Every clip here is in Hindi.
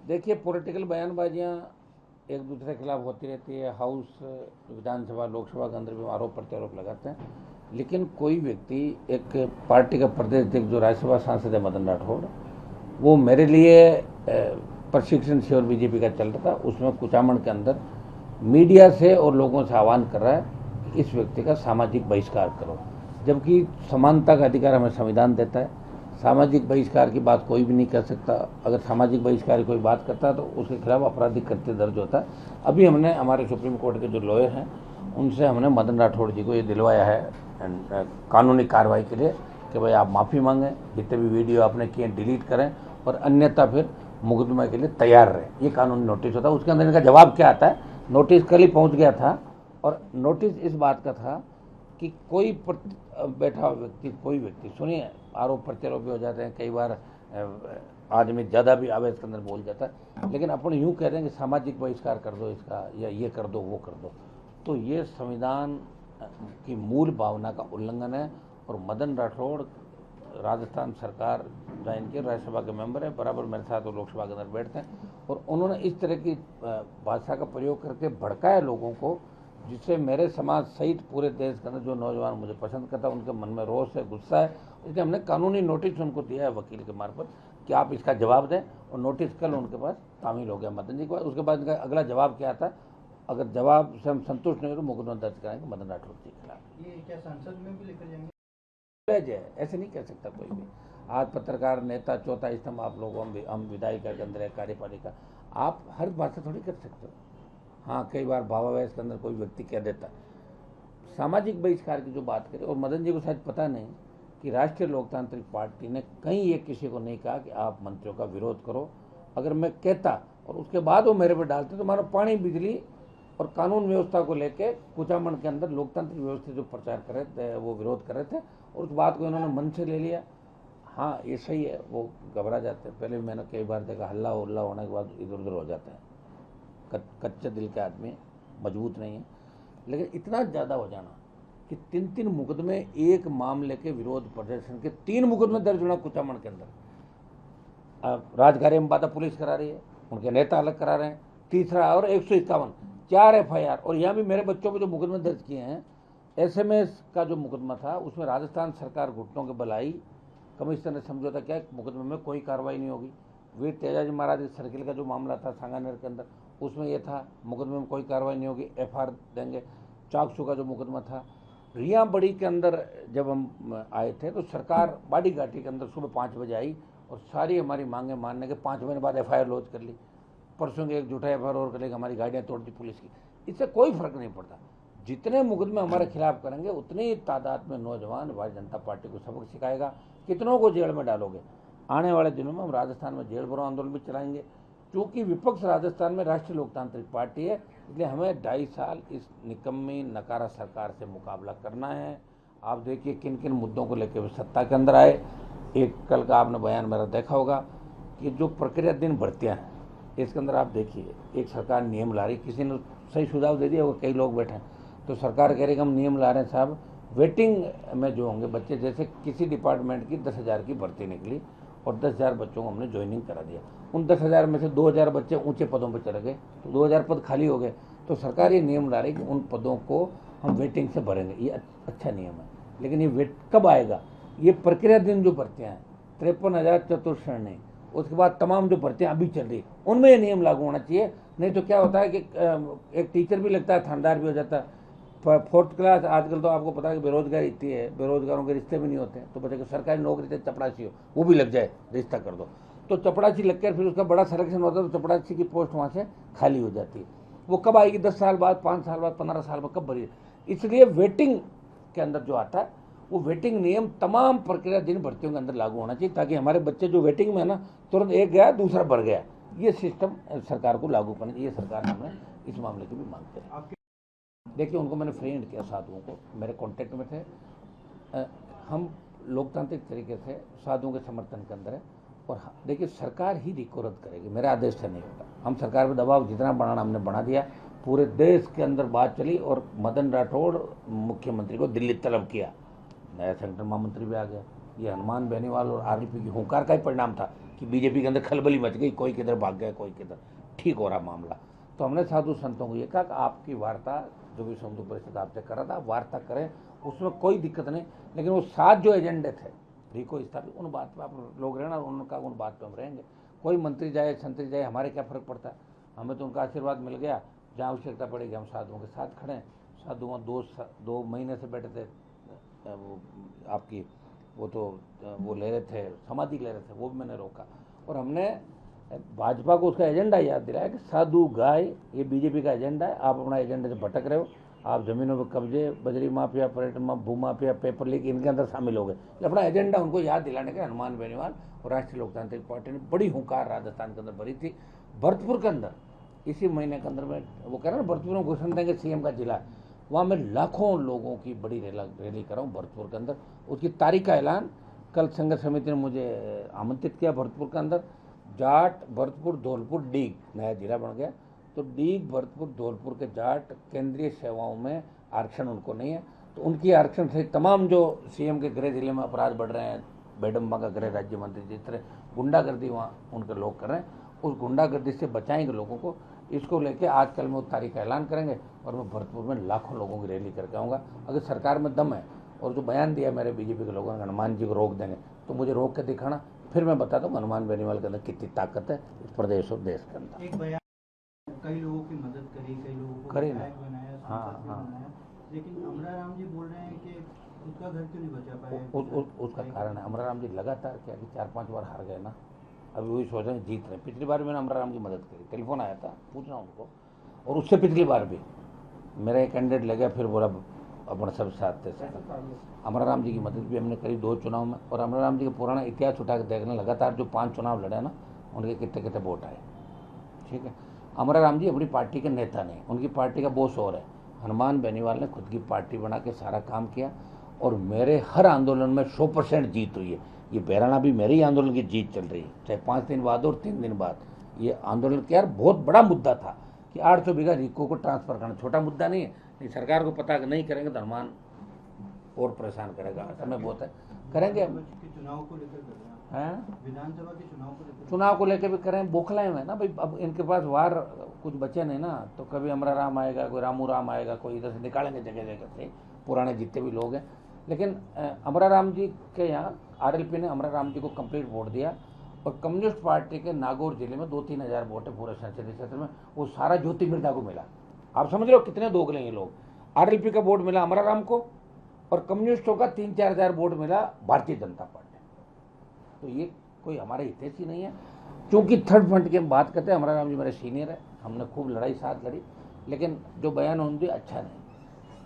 देखिए, पॉलिटिकल बयानबाजियाँ एक दूसरे के खिलाफ होती रहती है। हाउस, विधानसभा, लोकसभा के अंदर भी आरोप प्रत्यारोप लगाते हैं। लेकिन कोई व्यक्ति, एक पार्टी का प्रदेश अध्यक्ष जो राज्यसभा सांसद है मदन राठौड़, वो मेरे लिए प्रशिक्षण शिविर बीजेपी का चल रहा था, उसमें कुचामण के अंदर मीडिया से और लोगों से आह्वान कर रहा है कि इस व्यक्ति का सामाजिक बहिष्कार करो, जबकि समानता का अधिकार हमें संविधान देता है। सामाजिक बहिष्कार की बात कोई भी नहीं कर सकता। अगर सामाजिक बहिष्कार की कोई बात करता है तो उसके खिलाफ आपराधिक कृत्य दर्ज होता है। अभी हमने हमारे सुप्रीम कोर्ट के जो लॉयर हैं उनसे हमने मदन राठौड़ जी को ये दिलवाया है कानूनी कार्रवाई के लिए कि भाई आप माफ़ी मांगें, जितने भी वीडियो आपने किए डिलीट करें, और अन्यथा फिर मुकदमे के लिए तैयार रहें। ये कानूनी नोटिस होता है। उसके अंदर इनका जवाब क्या आता है? नोटिस कल ही पहुँच गया था, और नोटिस इस बात का था कि कोई बैठा हुआ व्यक्ति, कोई व्यक्ति, सुनिए, आरोप प्रत्यारोप भी हो जाते हैं, कई बार आदमी ज़्यादा भी आवेश के अंदर बोल जाता है, लेकिन अपन यूँ कह रहे हैं कि सामाजिक बहिष्कार कर दो इसका, या ये कर दो वो कर दो, तो ये संविधान की मूल भावना का उल्लंघन है। और मदन राठौड़ राजस्थान सरकार ज्वाइन के राज्यसभा के मेंबर है, बराबर मेरे साथ वो लोकसभा के अंदर बैठते हैं, और उन्होंने इस तरह की भाषा का प्रयोग करके भड़काया लोगों को, जिससे मेरे समाज सहित पूरे देश के अंदर जो नौजवान मुझे पसंद करता है उनके मन में रोष है, गुस्सा है। इसलिए हमने कानूनी नोटिस उनको दिया है वकील के मार्फत कि आप इसका जवाब दें, और नोटिस कल उनके पास तामील हो गया मदन जी के पास। उसके बाद इनका अगला जवाब क्या आता है? अगर जवाब से हम संतुष्ट नहीं हो तो मुकदमा दर्ज कराएंगे मदन राठौड़ जी के खिलाफ। ये क्या संसद में भी लेकर जाएंगे? ऐसे नहीं कह सकता कोई भी। आज पत्रकार, नेता, चौथा स्तंभ आप लोगों, हम विधायिका के अंदर है, कार्यपालिका, आप हर बात से थोड़ी कर सकते हो। हाँ, कई बार भावावेश के अंदर कोई व्यक्ति कह देता है। सामाजिक बहिष्कार की जो बात करें, और मदन जी को शायद पता नहीं कि राष्ट्रीय लोकतांत्रिक पार्टी ने कहीं ये किसी को नहीं कहा कि आप मंत्रियों का विरोध करो। अगर मैं कहता और उसके बाद वो मेरे पे डालते तो मानो पानी, बिजली और कानून व्यवस्था को लेके कुचामण के अंदर लोकतांत्रिक व्यवस्था जो प्रचार कर रहे थे, वो विरोध कर रहे थे, और उस बात को इन्होंने मन से ले लिया। हाँ, ये सही है, वो घबरा जाते हैं। पहले भी मैंने कई बार देखा, हल्ला उल्ला होने के बाद इधर उधर हो जाते हैं। कच्चे दिल के आदमी, मजबूत नहीं है। लेकिन इतना ज़्यादा हो जाना कि 3-3 मुकदमे, एक मामले के विरोध प्रदर्शन के 3 मुकदमे दर्ज होना कुचामण के अंदर। राजघारी में बाधा पुलिस करा रही है, उनके नेता अलग करा रहे हैं। तीसरा और 151, 4 FIR। और यहाँ भी मेरे बच्चों पे जो मुकदमे दर्ज किए हैं, SMS का जो मुकदमा था उसमें राजस्थान सरकार घुटनों के बल आई, कमिश्नर ने समझौता किया, मुकदमे में कोई कार्रवाई नहीं होगी। वीर तेजाजी महाराज सर्किल का जो मामला था सांगानेर के अंदर, उसमें यह था, मुकदमे में कोई कार्रवाई नहीं होगी, FIR देंगे। चाकसू का जो मुकदमा था, रिया बड़ी के अंदर जब हम आए थे तो सरकार बाड़ी घाटी के अंदर सुबह 5 बजे आई और सारी हमारी मांगे मानने के 5 महीने बाद FIR लॉन्च कर ली। परसों के एक झूठा FIR और करेगा, हमारी गाड़ियाँ तोड़ दी पुलिस की। इससे कोई फर्क नहीं पड़ता। जितने मुकदमे हमारे खिलाफ करेंगे उतनी ही तादाद में नौजवान भारतीय जनता पार्टी को सबक सिखाएगा। कितनों को जेल में डालोगे? आने वाले दिनों में हम राजस्थान में जेल भरो आंदोलन भी चलाएंगे, क्योंकि विपक्ष राजस्थान में राष्ट्रीय लोकतांत्रिक पार्टी है। इसलिए हमें 2.5 साल इस निकम्मी नकारा सरकार से मुकाबला करना है। आप देखिए किन किन मुद्दों को लेकर वे सत्ता के अंदर आए। एक कल का आपने बयान मेरा देखा होगा कि जो प्रक्रिया दिन भर्तियाँ हैं, इसके अंदर आप देखिए, एक सरकार नियम ला रही, किसी ने सही सुझाव दे दिया होगा, कई लोग बैठे हैं, तो सरकार कह रही कि हम नियम ला रहे हैं साहब, वेटिंग में जो होंगे बच्चे, जैसे किसी डिपार्टमेंट की 10,000 की भर्ती निकली और 10,000 बच्चों को हमने ज्वाइनिंग करा दिया। उन 10,000 में से 2,000 बच्चे ऊंचे पदों पर चले गए, तो 2,000 पद खाली हो गए। तो सरकार ये नियम ला रही कि उन पदों को हम वेटिंग से भरेंगे। ये अच्छा नियम है, लेकिन ये वेट कब आएगा? ये प्रक्रिया दिन जो भर्तियाँ हैं, 53,000 चतुर्श्रेणी, उसके बाद तमाम जो भर्तियाँ अभी चल रही, उनमें ये नियम लागू होना चाहिए। नहीं तो क्या होता है कि एक टीचर भी लगता है, थानेदार भी हो जाता है। 4th क्लास, आजकल तो आपको पता है कि बेरोजगारी इतनी है, बेरोजगारों के रिश्ते भी नहीं होते हैं, तो बच्चे को सरकारी नौकरी से चपरासी हो, वो भी लग जाए, रिश्ता कर दो, तो चपरासी लगकर फिर उसका बड़ा सिलेक्शन होता है, तो चपरासी की पोस्ट वहाँ से खाली हो जाती है। वो कब आएगी? 10 साल बाद, 5 साल बाद, 15 साल में कब भरी? इसलिए वेटिंग के अंदर जो आता है, वो वेटिंग नियम तमाम प्रक्रिया दिन भर्तियों के अंदर लागू होना चाहिए, ताकि हमारे बच्चे जो वेटिंग में है ना, तुरंत एक गया दूसरा भर गया। ये सिस्टम सरकार को लागू करना चाहिए। सरकार हमें इस मामले की भी मांगते हैं। देखिए, उनको मैंने फ्रेंड किया, साधुओं को, मेरे कांटेक्ट में थे। हम लोकतांत्रिक तरीके से साधुओं के समर्थन के अंदर है। और देखिए, सरकार ही रिको रद्द करेगी, मेरे आदेश से नहीं होता। हम सरकार पर दबाव जितना बढ़ाना हमने बढ़ा दिया। पूरे देश के अंदर बात चली और मदन राठौड़ मुख्यमंत्री को दिल्ली तलब किया। नया संगठन महामंत्री भी आ गया। ये हनुमान बेनीवाल और RLP की हुंकार का ही परिणाम था कि बीजेपी के अंदर खलबली मच गई, कोई किधर भाग गया, कोई किधर, ठीक हो रहा मामला। तो हमने साधु संतों को ये कहा कि आपकी वार्ता जो भी संधु परिषद आपसे कर रहा था, वार्ता करें, उसमें कोई दिक्कत नहीं, लेकिन वो 7 जो एजेंडे थे रिको स्थापित, उन बात पे आप लोग रहना, उनका उन बात पे हम रहेंगे। कोई मंत्री जाए संतरी जाए, हमारे क्या फ़र्क पड़ता है, हमें तो उनका आशीर्वाद मिल गया, जहाँ आवश्यकता पड़ेगी हम साधुओं के साथ खड़े हैं। साधुओं 2 महीने से बैठे थे, वो आपकी वो ले रहे थे, समाधि ले रहे थे, वो भी मैंने रोका। और हमने भाजपा को उसका एजेंडा याद दिलाया कि साधु गाय ये बीजेपी का एजेंडा है, आप अपना एजेंडे से भटक रहे हो, आप जमीनों पर कब्जे, बजरी माफिया, पर्यटन भू माफिया, पेपर लीक, इनके अंदर शामिल हो गए। अपना एजेंडा उनको याद दिलाने के हनुमान बेनीवाल और राष्ट्रीय लोकतांत्रिक पार्टी ने बड़ी हुंकार राजस्थान के अंदर भरी थी। भरतपुर के अंदर इसी महीने के अंदर में वो कह रहे हैं भरतपुर में घोषणा देंगे सीएम का जिला, वहाँ मैं लाखों लोगों की बड़ी रैली कर रहा हूँ भरतपुर के अंदर। उसकी तारीख का ऐलान कल संघर्ष समिति ने मुझे आमंत्रित किया। भरतपुर के अंदर जाट, भरतपुर, धौलपुर, डीग नया जिला बन गया। तो डीग, भरतपुर, धौलपुर के जाट केंद्रीय सेवाओं में आरक्षण उनको नहीं है, तो उनकी आरक्षण से तमाम जो सीएम के गृह जिले में अपराध बढ़ रहे हैं, बेडम्बा का गृह राज्य मंत्री जिस तरह गुंडागर्दी वहाँ उनके लोग कर रहे हैं, उस गुंडागर्दी से बचाएंगे लोगों को। इसको लेके आज कल में वो तारीख का ऐलान करेंगे और मैं भरतपुर में लाखों लोगों की रैली करके आऊँगा। अगर सरकार में दम है और जो बयान दिया मेरे बीजेपी के लोगों ने हनुमान जी को रोक देंगे, तो मुझे रोक के दिखाना, फिर मैं बताता हूँ हनुमान बेनीवाल के अंदर कितनी ताकत है इस प्रदेश और देश के अंदर। एक बयान, कई लोगों की मदद करी, कई लोगों को करी ना। विधायक बनाया, सांसद भी बनाया, लेकिन अमराराम जी बोल रहे हैं कि उसका घर क्यों नहीं बचा पाया। उसका कारण है अमराराम जी लगातार क्या कि 4-5 बार हार गए ना, अभी वही सोच रहे हैं जीत रहे। पिछली बार मैंने अमराराम की मदद करी, टेलीफोन आया था, पूछना उनको। और उससे पिछली बार भी मेरा एक कैंडिडेट ले गया, फिर बोला अपना सब साथ थे। अमराराम जी की मदद भी हमने करी 2 चुनाव में। और अमराराम जी का पुराना इतिहास उठा के देखना, लगातार जो 5 चुनाव लड़े ना, उनके कितने कितने वोट आए। ठीक है, अमराराम जी अपनी पार्टी के नेता नहीं, उनकी पार्टी का बॉस और है। हनुमान बेनीवाल ने खुद की पार्टी बना के सारा काम किया और मेरे हर आंदोलन में 100% जीत हुई है। ये बहराना भी मेरे ही आंदोलन की जीत चल रही है, चाहे 5 दिन बाद और 3 दिन बाद। ये आंदोलन क्या यार बहुत बड़ा मुद्दा था कि 800 बीघा रिको को ट्रांसफर करना, छोटा मुद्दा नहीं है। नहीं, सरकार को पता नहीं करेंगे तो हनुमान और परेशान करेगा, समय बहुत है, करेंगे। चुनाव को लेकर विधानसभा के चुनाव को लेकर भी करें, बौखलाए हुए ना भाई। अब इनके पास वार कुछ बचे नहीं ना, तो कभी अमराराम आएगा, कोई रामू राम आएगा, कोई इधर से निकालेंगे जगह जगह से पुराने जितने भी लोग हैं। लेकिन अमराराम जी के यहाँ आरएलपी ने अमराराम जी को कंप्लीट वोट दिया और कम्युनिस्ट पार्टी के नागौर जिले में 2-3 हज़ार वोट है पूरे संसदीय क्षेत्र में, वो सारा ज्योति मिर्धा को मिला। आप समझ रहे हो कितने दोगले ये लोग। आरएलपी का वोट मिला अमराराम को और कम्युनिस्टों का 3-4 हज़ार वोट मिला भारतीय जनता पार्टी। तो ये कोई हमारे हितैषी नहीं है। क्योंकि थर्ड फ्रंट की हम बात करते हैं, अमराराम जी मेरे सीनियर है, हमने खूब लड़ाई साथ लड़ी, लेकिन जो बयान उनके अच्छा नहीं।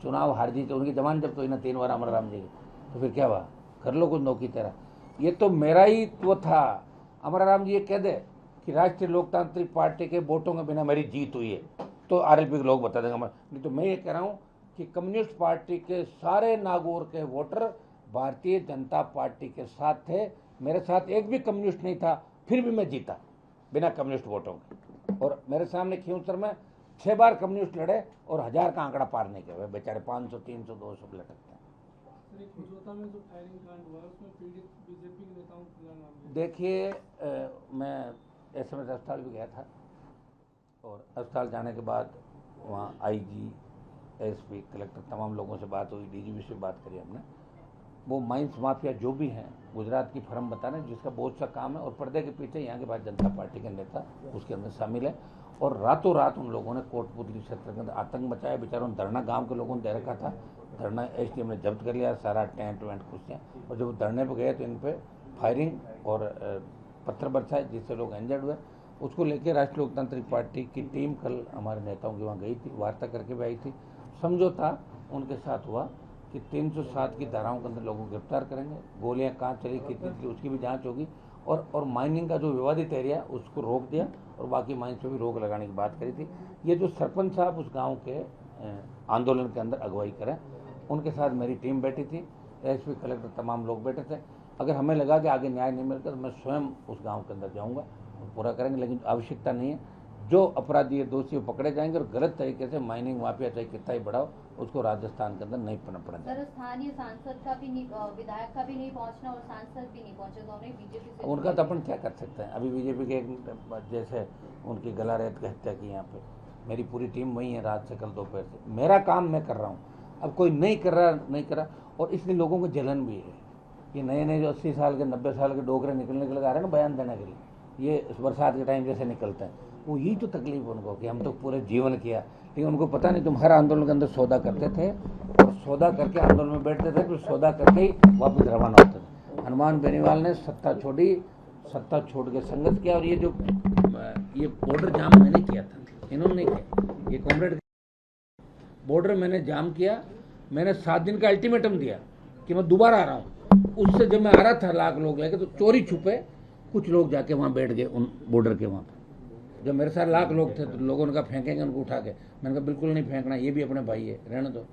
चुनाव हार जीते, उनकी जमान जब तो ना 3 बार अमराराम जी, तो फिर क्या हुआ, कर लो कुछ नौकी तेरा। ये तो मेरा ही वो था। अमराराम जी ये कह दे कि राष्ट्रीय लोकतांत्रिक पार्टी के वोटों के बिना मेरी जीत हुई है, तो आरएलपी के लोग बता देंगे। नहीं तो मैं ये कह रहा हूँ कि कम्युनिस्ट पार्टी के सारे नागौर के वोटर भारतीय जनता पार्टी के साथ थे, मेरे साथ एक भी कम्युनिस्ट नहीं था, फिर भी मैं जीता बिना कम्युनिस्ट वोटों के। और मेरे सामने खियूसर में 6 बार कम्युनिस्ट लड़े और 1000 का आंकड़ा पार नहीं किया, बेचारे 500, 300, 200 लटकते हैं। देखिए, मैं SMS अस्पताल भी गया था और अस्पताल जाने के बाद वहाँ IG, SP, कलेक्टर तमाम लोगों से बात हुई, DGP से बात करी हमने। वो माइंस माफिया जो भी हैं गुजरात की फर्म बताना, जिसका बहुत सा काम है और पर्दे के पीछे यहाँ के भारतीय जनता पार्टी के नेता उसके अंदर शामिल है। और रातों रात उन लोगों ने कोटपुतली क्षेत्र के अंदर आतंक मचाया। बेचारों ने धरना गांव के लोगों ने दे रखा था, धरना SDM ने जब्त कर लिया, सारा टेंट वेंट कुर्सियाँ। और जब धरने पर गए तो इन पर फायरिंग और पत्थर बरसाए, जिससे लोग इंजर्ड हुए। उसको लेकर राष्ट्रीय लोकतांत्रिक पार्टी की टीम कल हमारे नेताओं की वहाँ गई थी, वार्ता करके भी आई थी। समझौता उनके साथ हुआ कि 307 की धाराओं के अंदर लोगों को गिरफ्तार करेंगे, गोलियां कहाँ चली, कितनी थी, उसकी भी जांच होगी। और माइनिंग का जो विवादित एरिया उसको रोक दिया और बाकी माइंस पे भी रोक लगाने की बात करी थी। ये जो सरपंच साहब उस गांव के आंदोलन के अंदर अगुवाई करें, उनके साथ मेरी टीम बैठी थी, SP, कलेक्टर तमाम लोग बैठे थे। अगर हमें लगा कि आगे न्याय नहीं मिलता तो मैं स्वयं उस गाँव के अंदर जाऊँगा और पूरा करेंगे, लेकिन आवश्यकता नहीं है। जो अपराधी है दोषी वो पकड़े जाएंगे और गलत तरीके से माइनिंग माफिया चाहे कितना ही बढ़ाओ उसको राजस्थान के अंदर नहीं पनपना चाहिए। सर स्थानीय सांसद का भी नहीं, विधायक का भी नहीं पहुंचना और सांसद भी नहीं पहुंचे, दोनों ही बीजेपी से। उनका तो अपन क्या कर सकते हैं। अभी बीजेपी के एक जैसे उनकी गलारेत की हत्या की यहाँ पे, मेरी पूरी टीम वही है रात से कल दोपहर से, मेरा काम मैं कर रहा हूँ, अब कोई नहीं कर रहा। और इसलिए लोगों को जलन भी है कि नए नए जो 80 साल के 90 साल के डोगरे निकलने के लिए आ रहे हैं ना बयान देने के लिए, ये इस बरसात के टाइम जैसे निकलते हैं, वो यही तो तकलीफ उनको कि हम तो पूरे जीवन किया, लेकिन उनको पता नहीं तुम हर आंदोलन के अंदर सौदा करते थे और सौदा करके आंदोलन में बैठते थे, फिर सौदा करके ही वापस रवाना होते थे। हनुमान बेनीवाल ने सत्ता छोड़ी, सत्ता छोड़ के संघर्ष किया और ये बॉर्डर जाम मैंने किया था, इन्होंने नहीं किया। ये कॉमरेड बॉर्डर मैंने जाम किया, मैंने 7 दिन का अल्टीमेटम दिया कि मैं दोबारा आ रहा हूँ। उससे जब मैं आ रहा था लाख लोग लेके तो चोरी छुपे कुछ लोग जाके वहाँ बैठ गए उन बॉर्डर के वहाँ पर। जब मेरे साथ लाख लोग थे तो लोगों ने कहा फेंकेंगे उनको उठा के, मैंने कहा बिल्कुल नहीं फेंकना, ये भी अपने भाई है, रहने दो।